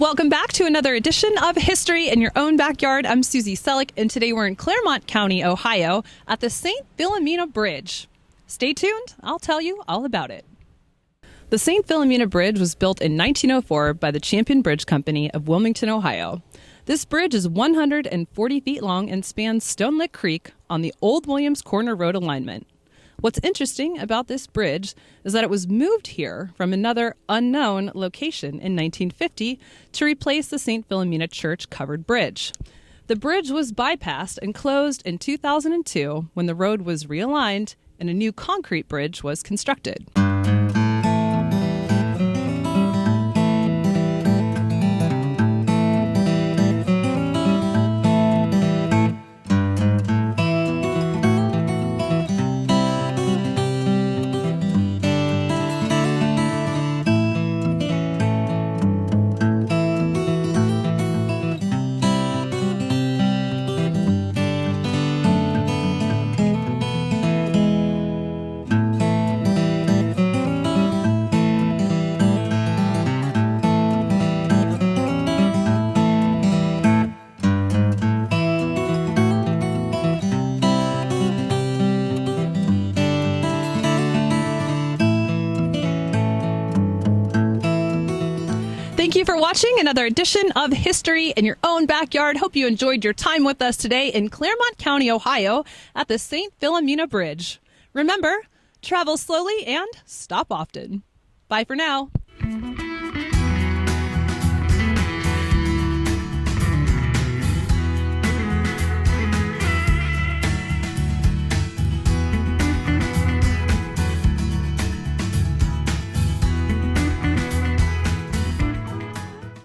Welcome back to another edition of History in Your Own Backyard. I'm Susie Selleck, and today we're in Clermont County, Ohio, at the St. Philomena Bridge. Stay tuned, I'll tell you all about it. The St. Philomena Bridge was built in 1904 by the Champion Bridge Company of Wilmington, Ohio. This bridge is 140 feet long and spans Stonelick Creek on the Old Williams Corner Road alignment. What's interesting about this bridge is that it was moved here from another unknown location in 1950 to replace the St. Philomena Church Covered Bridge. The bridge was bypassed and closed in 2002 when the road was realigned and a new concrete bridge was constructed. Thank you for watching another edition of History in Your Own Backyard. Hope you enjoyed your time with us today in Clermont County, Ohio, at the St. Philomena Bridge. Remember, travel slowly and stop often. Bye for now.